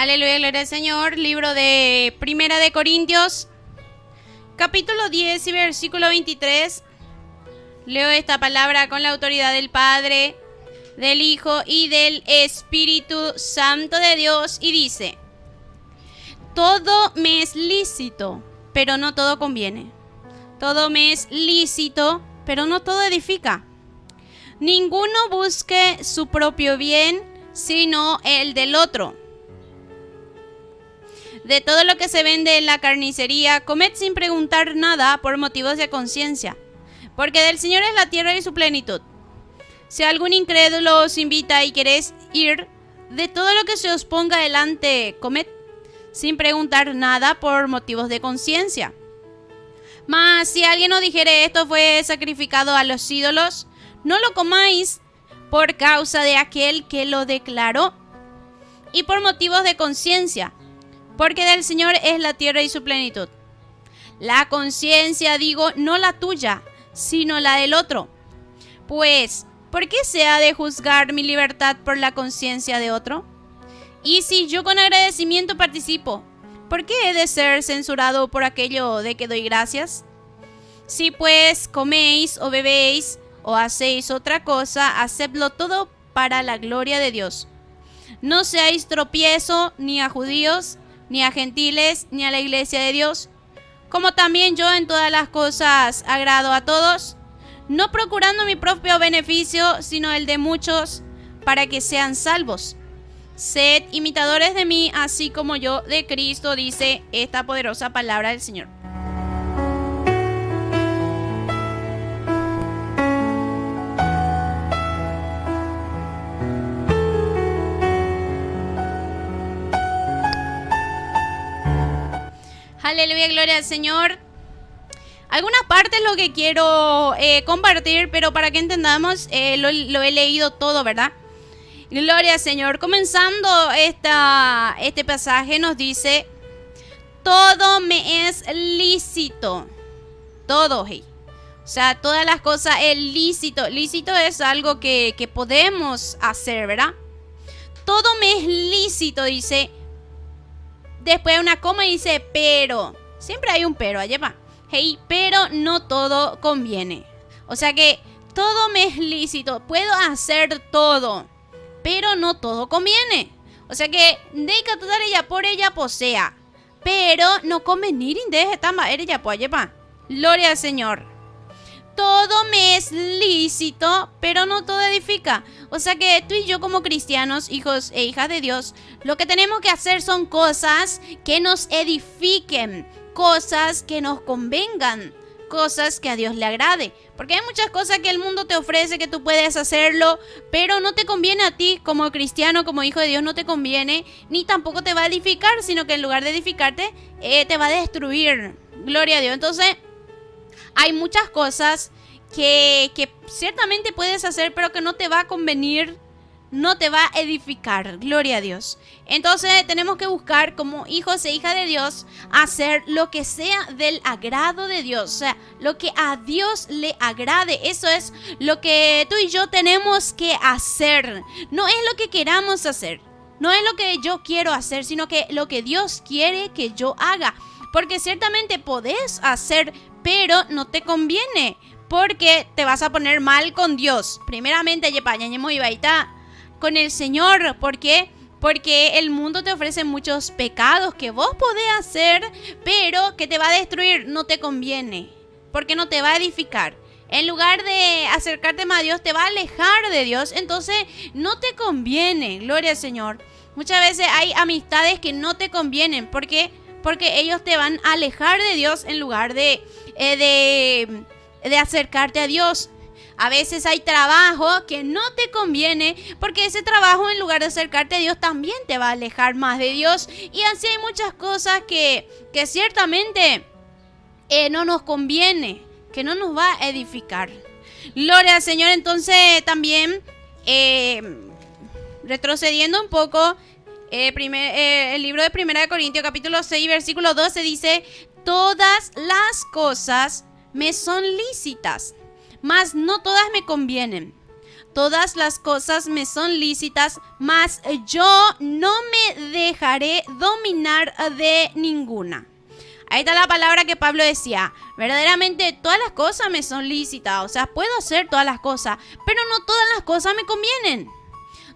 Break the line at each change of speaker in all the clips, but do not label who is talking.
Aleluya, gloria al Señor. Libro de Primera de Corintios, capítulo 10 y versículo 23. Leo esta palabra con la autoridad del Padre, del Hijo y del Espíritu Santo de Dios, y dice: todo me es lícito, pero no todo conviene. Todo me es lícito, pero no todo edifica. Ninguno busque su propio bien, sino el del otro. De todo lo que se vende en la carnicería, comed sin preguntar nada por motivos de conciencia, porque del Señor es la tierra y su plenitud. Si algún incrédulo os invita y queréis ir, de todo lo que se os ponga delante, comed sin preguntar nada por motivos de conciencia. Mas si alguien os dijere: esto fue sacrificado a los ídolos, no lo comáis por causa de aquel que lo declaró, y por motivos de conciencia, porque del Señor es la tierra y su plenitud. La conciencia, digo, no la tuya, sino la del otro. Pues, ¿por qué se ha de juzgar mi libertad por la conciencia de otro? Y si yo con agradecimiento participo, ¿por qué he de ser censurado por aquello de que doy gracias? Si pues coméis o bebéis o hacéis otra cosa, hacedlo todo para la gloria de Dios. No seáis tropiezo ni a judíos, ni a gentiles, ni a la iglesia de Dios, como también yo en todas las cosas agrado a todos, no procurando mi propio beneficio, sino el de muchos, para que sean salvos. Sed imitadores de mí, así como yo de Cristo, dice esta poderosa palabra del Señor. Aleluya, gloria al Señor. Algunas partes lo que quiero compartir, pero para que entendamos, lo he leído todo, ¿verdad? Gloria al Señor. Comenzando este pasaje nos dice: todo me es lícito. Todo, hey. O sea, todas las cosas es lícito. Lícito es algo que podemos hacer, ¿verdad? Todo me es lícito, dice. Después una coma dice pero. Siempre hay un pero, allá va. Hey, pero no todo conviene. O sea que todo me es lícito. Puedo hacer todo, pero no todo conviene. O sea que deja toda ella por ella posea, pero no convenir de tamba ella por allá va. Gloria al Señor. Todo me es lícito, pero no todo edifica. O sea que tú y yo como cristianos, hijos e hijas de Dios, lo que tenemos que hacer son cosas que nos edifiquen, cosas que nos convengan, cosas que a Dios le agrade. Porque hay muchas cosas que el mundo te ofrece que tú puedes hacerlo, pero no te conviene a ti como cristiano, como hijo de Dios, no te conviene, ni tampoco te va a edificar, sino que en lugar de edificarte, te va a destruir. Gloria a Dios. Entonces, hay muchas cosas que ciertamente puedes hacer, pero que no te va a convenir, no te va a edificar. Gloria a Dios. Entonces tenemos que buscar como hijos e hijas de Dios hacer lo que sea del agrado de Dios. O sea, lo que a Dios le agrade. Eso es lo que tú y yo tenemos que hacer. No es lo que queramos hacer. No es lo que yo quiero hacer, sino que lo que Dios quiere que yo haga. Porque ciertamente podés hacer, pero no te conviene, porque te vas a poner mal con Dios. Primeramente, con el Señor. ¿Por qué? Porque el mundo te ofrece muchos pecados que vos podés hacer, pero que te va a destruir. No te conviene, porque no te va a edificar. En lugar de acercarte más a Dios, te va a alejar de Dios. Entonces, no te conviene. Gloria al Señor. Muchas veces hay amistades que no te convienen. ¿Por qué? Porque ellos te van a alejar de Dios en lugar de acercarte a Dios. A veces hay trabajo que no te conviene, porque ese trabajo, en lugar de acercarte a Dios, también te va a alejar más de Dios. Y así hay muchas cosas que ciertamente no nos conviene, que no nos va a edificar. Gloria al Señor. Entonces también retrocediendo un poco, el libro de Primera de Corintios, capítulo 6, versículo 12 dice: todas las cosas me son lícitas, mas no todas me convienen. todas las cosas me son lícitas, mas yo no me dejaré dominar de ninguna. Ahí está la palabra que Pablo decía, verdaderamente todas las cosas me son lícitas, o sea, puedo hacer todas las cosas, pero no todas las cosas me convienen.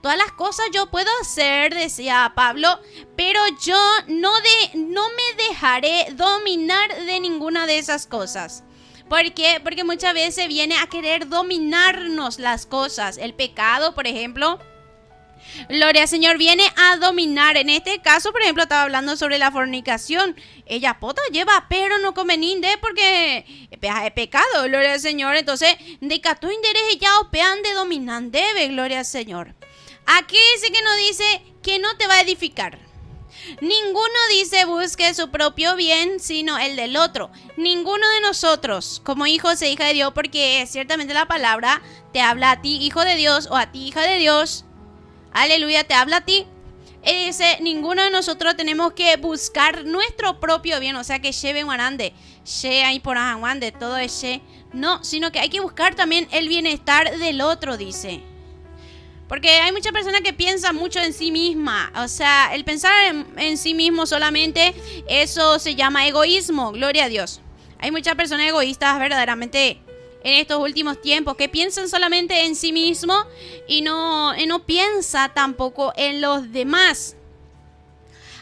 Todas las cosas yo puedo hacer, decía Pablo, pero yo no me dejaré dominar de ninguna de esas cosas. ¿Por qué? Porque muchas veces viene a querer dominarnos las cosas. El pecado, por ejemplo, gloria al Señor, viene a dominar. En este caso, por ejemplo, estaba hablando sobre la fornicación. Ella pota lleva, pero no come ninde porque es pecado, gloria al Señor. Entonces, de catú interés ya opean de dominan debe, gloria al Señor. Aquí dice que no dice que no te va a edificar. Ninguno dice busque su propio bien, sino el del otro. Ninguno de nosotros, como hijos e hijas de Dios, porque ciertamente la palabra te habla a ti, hijo de Dios, o a ti, hija de Dios. Aleluya, te habla a ti. Dice, ninguno de nosotros tenemos que buscar nuestro propio bien, o sea, que lleve guarande, ahí por aguande, todo ese. No, sino que hay que buscar también el bienestar del otro, dice. Porque hay muchas personas que piensan mucho en sí misma. O sea, el pensar en sí mismo solamente, eso se llama egoísmo. Gloria a Dios. Hay muchas personas egoístas verdaderamente en estos últimos tiempos que piensan solamente en sí mismo y no piensa tampoco en los demás.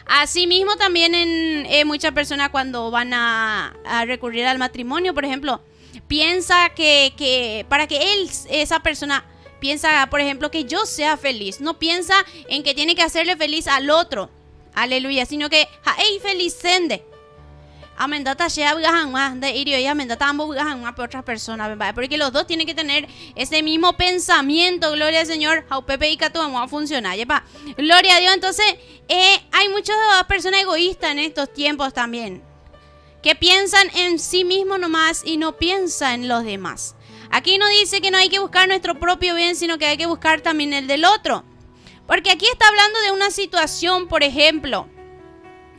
Asimismo también en muchas personas cuando van a recurrir al matrimonio, por ejemplo, piensa que para que esa persona... Piensa, por ejemplo, que yo sea feliz. No piensa en que tiene que hacerle feliz al otro. Aleluya. Sino que, hey, feliz sende. Amendata sea de irio y amendata ambos por otras personas. Porque los dos tienen que tener ese mismo pensamiento. Gloria al Señor. Pepe y Cato vamos a funcionar. Gloria a Dios. Entonces, hay muchas personas egoístas en estos tiempos también. Que piensan en sí mismos nomás y no piensan en los demás. Aquí no dice que no hay que buscar nuestro propio bien, sino que hay que buscar también el del otro. Porque aquí está hablando de una situación, por ejemplo,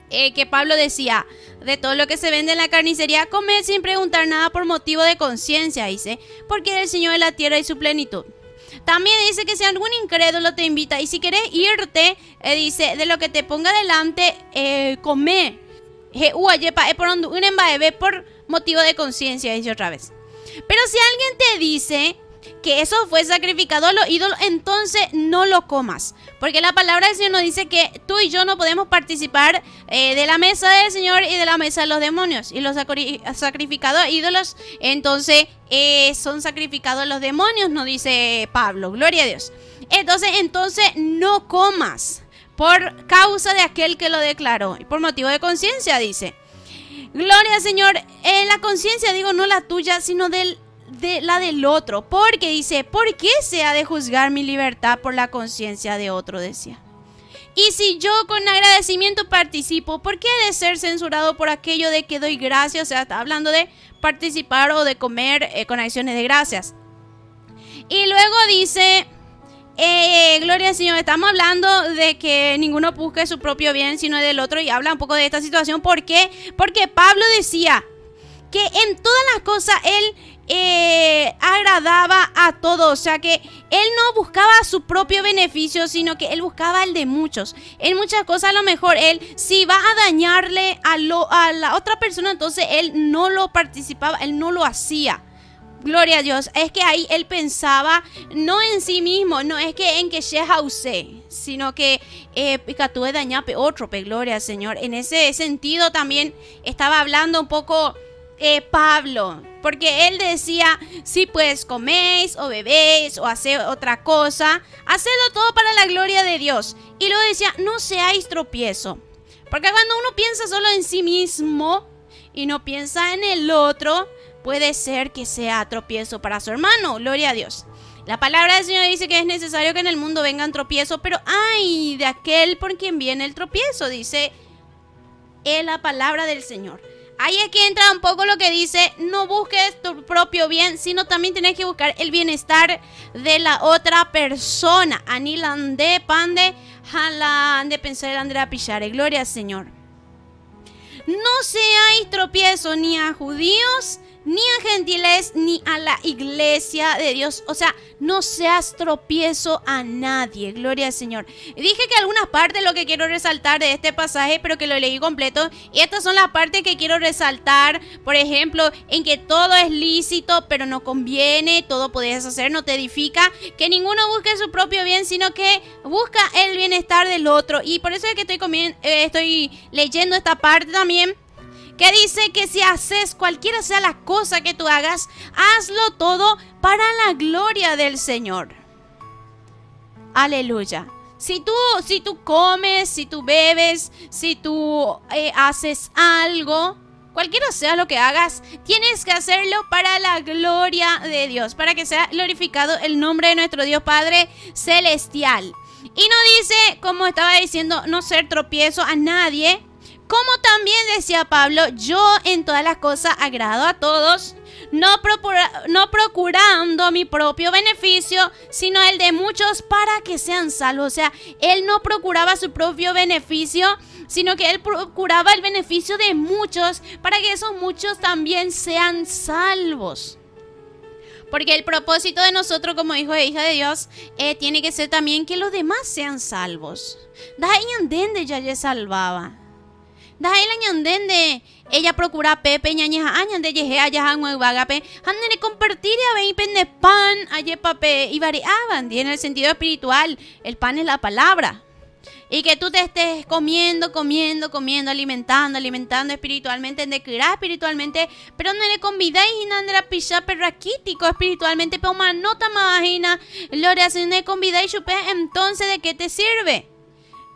que Pablo decía, de todo lo que se vende en la carnicería, comer sin preguntar nada por motivo de conciencia, dice, porque eres el Señor de la tierra y su plenitud. También dice que si algún incrédulo te invita y si querés irte, dice, de lo que te ponga delante, come. Por motivo de conciencia, dice otra vez. Pero si alguien te dice que eso fue sacrificado a los ídolos, entonces no lo comas. Porque la palabra del Señor nos dice que tú y yo no podemos participar de la mesa del Señor y de la mesa de los demonios. Y los sacrificados a ídolos, entonces son sacrificados a los demonios, nos dice Pablo. Gloria a Dios. Entonces no comas por causa de aquel que lo declaró. Y por motivo de conciencia, dice. Gloria al Señor, la conciencia, digo, no la tuya, sino de la del otro. Porque dice, ¿por qué se ha de juzgar mi libertad por la conciencia de otro? Decía. Y si yo con agradecimiento participo, ¿por qué he de ser censurado por aquello de que doy gracias? O sea, está hablando de participar o de comer con acciones de gracias. Y luego dice... gloria al Señor, estamos hablando de que ninguno busque su propio bien sino del otro y habla un poco de esta situación. ¿Por qué? Porque Pablo decía que en todas las cosas él agradaba a todos, o sea que él no buscaba su propio beneficio sino que él buscaba el de muchos. En muchas cosas a lo mejor él si va a dañarle a la otra persona, entonces él no lo participaba, él no lo hacía. Gloria a Dios, es que ahí él pensaba no en sí mismo, no es que en que sea usted, sino que tú de dañar otro, gloria al Señor. En ese sentido también estaba hablando un poco Pablo, porque él decía, si pues coméis o bebéis o hacéis otra cosa, hacedlo todo para la gloria de Dios. Y luego decía, no seáis tropiezo, porque cuando uno piensa solo en sí mismo y no piensa en el otro, puede ser que sea tropiezo para su hermano. Gloria a Dios. La palabra del Señor dice que es necesario que en el mundo vengan tropiezos, pero ay de aquel por quien viene el tropiezo, dice la palabra del Señor. Ahí es que entra un poco lo que dice, no busques tu propio bien, sino también tienes que buscar el bienestar de la otra persona. Anilande, pande, jalande, pensar el Andrea Pichare. Gloria al Señor. No seáis tropiezo ni a judíos, ni a gentiles, ni a la iglesia de Dios. O sea, no seas tropiezo a nadie. Gloria al Señor. Dije que algunas partes lo que quiero resaltar de este pasaje, pero que lo leí completo. Y estas son las partes que quiero resaltar. Por ejemplo, en que todo es lícito, pero no conviene. Todo puedes hacer, no te edifica. Que ninguno busque su propio bien, sino que busca el bienestar del otro. Y por eso es que estoy leyendo esta parte también, que dice que si haces cualquiera sea la cosa que tú hagas, hazlo todo para la gloria del Señor. Aleluya. Si tú comes, si tú bebes, si tú haces algo, cualquiera sea lo que hagas, tienes que hacerlo para la gloria de Dios, para que sea glorificado el nombre de nuestro Dios Padre Celestial. Y no dice, como estaba diciendo, no ser tropiezo a nadie. Como también decía Pablo, yo en todas las cosas agrado a todos, no procurando mi propio beneficio, sino el de muchos para que sean salvos. O sea, él no procuraba su propio beneficio, sino que él procuraba el beneficio de muchos para que esos muchos también sean salvos. Porque el propósito de nosotros como hijos e hijas de Dios tiene que ser también que los demás sean salvos. Da ñandende ya ye salvaba. Da la ñandende ella procura pepe ñañeja añande yeje allá hangue vagape handene compartir a vein pende pan aye pape y variaban en el sentido espiritual. El pan es la palabra. Y que tú te estés comiendo, alimentando espiritualmente, en declarar espiritualmente, pero no le convidáis y no le pisar perraquítico espiritualmente, pero manota magina, gloria, si no le convidáis, entonces ¿de qué te sirve?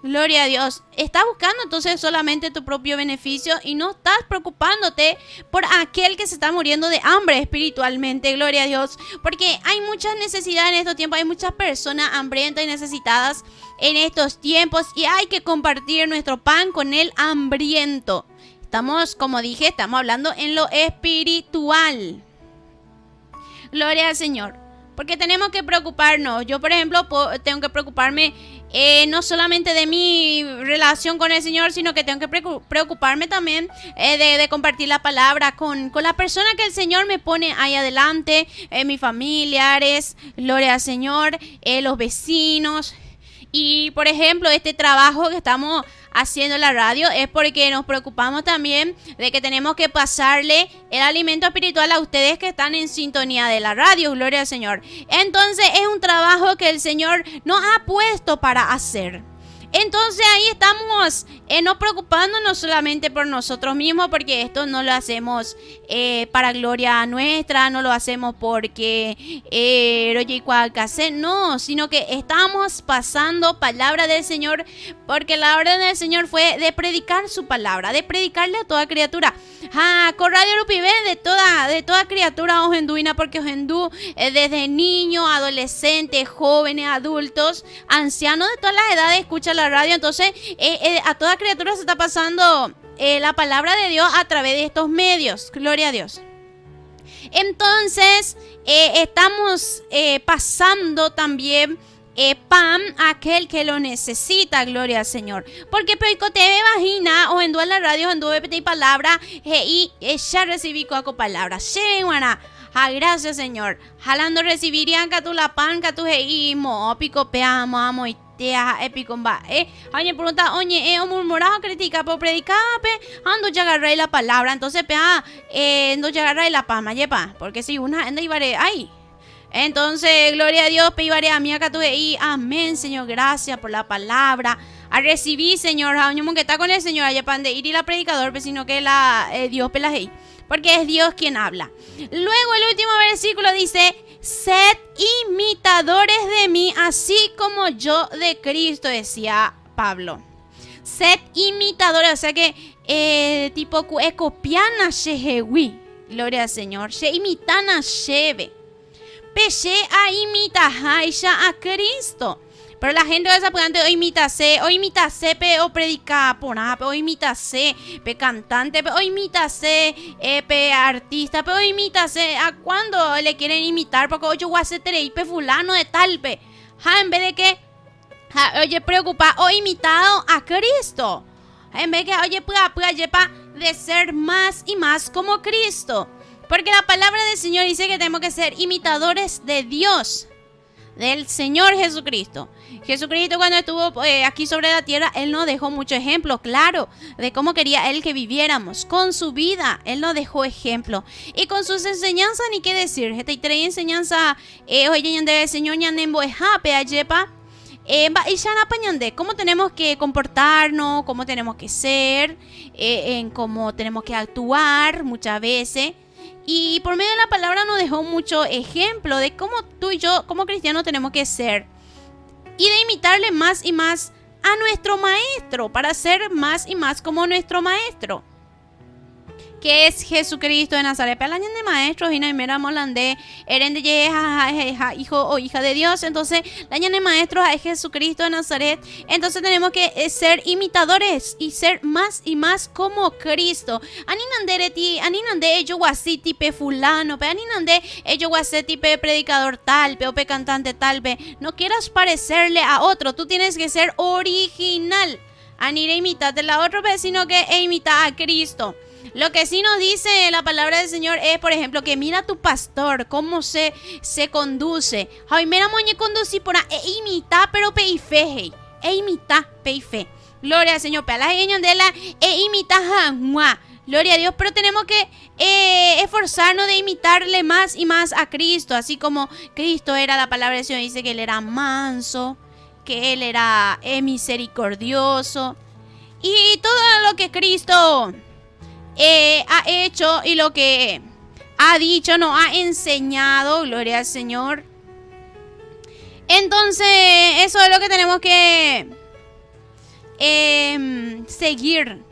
Gloria a Dios. Estás buscando entonces solamente tu propio beneficio y no estás preocupándote por aquel que se está muriendo de hambre espiritualmente. Gloria a Dios. Porque hay muchas necesidades en estos tiempos. Hay muchas personas hambrientas y necesitadas en estos tiempos. Y hay que compartir nuestro pan con el hambriento. Estamos, como dije, estamos hablando en lo espiritual. Gloria al Señor. Porque tenemos que preocuparnos. Yo, por ejemplo, tengo que preocuparme no solamente de mi relación con el Señor, sino que tengo que preocuparme también de compartir la palabra con la persona que el Señor me pone ahí adelante, mis familiares, gloria al Señor, los vecinos. Y, por ejemplo, este trabajo que estamos haciendo en la radio es porque nos preocupamos también de que tenemos que pasarle el alimento espiritual a ustedes que están en sintonía de la radio, gloria al Señor. Entonces es un trabajo que el Señor nos ha puesto para hacer. Entonces ahí estamos no preocupándonos solamente por nosotros mismos, porque esto no lo hacemos para gloria nuestra, no lo hacemos porque no, sino que estamos pasando palabra del Señor, porque la orden del Señor fue de predicar su palabra, de predicarle a toda criatura. Corradio Rupivé de toda criatura ojenduina, porque ohendú desde niños, adolescentes, jóvenes, adultos, ancianos de todas las edades escucha la radio. Entonces a toda criatura se está pasando la palabra de Dios a través de estos medios, gloria a Dios. Entonces estamos pasando también pan a aquel que lo necesita, gloria al Señor. Porque Peico te vagina o en la radio en y palabra y ya recibí coaco palabra. Gracias, Señor. Jalando recibirían que tú la pan que tú y mo pico peamo amo y epicomba. Oye, pregunta, oye, murmurado critica, pero predicaba, ando ya agarré la palabra, entonces, ando ya agarré la palma, yepa, porque si una anda y vare, ay. Entonces, gloria a Dios, peibare a mí acá tuve y amén, Señor, gracias por la palabra. A recibir, Señor, que está con el Señor, allá pan de ir y la predicador, pues, sino que Dios pelajei, porque es Dios quien habla. Luego el último versículo dice: sed imitadores de mí, así como yo de Cristo, decía Pablo. Sed imitadores, o sea que tipo copiana shehewi, gloria al Señor, she imitana shebe, peche a imitaja a Cristo. Pero la gente de esa puede o imitase pe o predica por nada, pe o imitase pe cantante, pe o imitase pe artista, pe o imitase a cuando le quieren imitar, porque oye guasetere pe fulano de tal pe. En vez de que oye preocupa o imitado a Cristo. En vez de que oye pueda de ser más y más como Cristo. Porque la palabra del Señor dice que tenemos que ser imitadores de Dios, del Señor Jesucristo. Jesucristo, cuando estuvo aquí sobre la tierra, Él nos dejó mucho ejemplo, claro, de cómo quería Él que viviéramos. Con su vida, Él nos dejó ejemplo. Y con sus enseñanzas, ni qué decir. Esta trae enseñanza, oye, del Señor, ñanembo ejape, ayepa. Y ya apañande cómo tenemos que comportarnos, cómo tenemos que ser, en cómo tenemos que actuar muchas veces. Y por medio de la palabra nos dejó mucho ejemplo de cómo tú y yo, como cristianos, tenemos que ser. Y de imitarle más y más a nuestro maestro, para ser más y más como nuestro maestro, que es Jesucristo de Nazaret. Pero el año de maestros y naimera molandé, eren de hijo o hija de Dios. Entonces, el año de maestros es Jesucristo de Nazaret. Entonces, tenemos que ser imitadores y ser más y más como Cristo. Aninande yo guasí tipe fulano, pe aninande yo guasí tipe predicador tal, pe o pe cantante tal, pe. No quieras parecerle a otro, tú tienes que ser original. Anire imitate a otro, sino que imita a Cristo. Lo que sí nos dice la palabra del Señor es, por ejemplo, que mira a tu pastor, cómo se conduce. Ay, mira, moñe conducí por ahí, imita, pero peife, imita, peife. Gloria al Señor, pe a la de la, imita, jamua. Gloria a Dios, pero tenemos que esforzarnos de imitarle más y más a Cristo, así como Cristo era, la palabra del Señor dice que Él era manso, que Él era misericordioso. Y todo lo que Cristo ha hecho y lo que ha dicho, nos ha enseñado, gloria al Señor. Entonces, eso es lo que tenemos que seguir,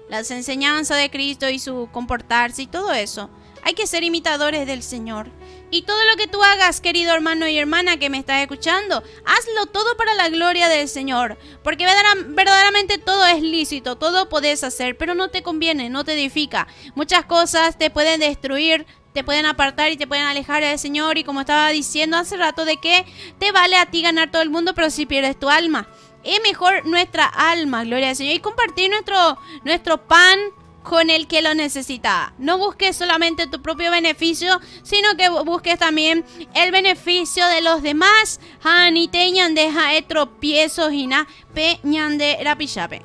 las enseñanzas de Cristo y su comportarse y todo eso. Hay que ser imitadores del Señor. Y todo lo que tú hagas, querido hermano y hermana que me estás escuchando, hazlo todo para la gloria del Señor. Porque verdaderamente todo es lícito, todo podés hacer, pero no te conviene, no te edifica. Muchas cosas te pueden destruir, te pueden apartar y te pueden alejar del Señor. Y como estaba diciendo hace rato, de que te vale a ti ganar todo el mundo, pero si pierdes tu alma. Es mejor nuestra alma, gloria al Señor. Y compartir nuestro pan con el que lo necesita. No busques solamente tu propio beneficio, sino que busques también el beneficio de los demás. Ni te ñande tropiezos y na pe ñande rapichape.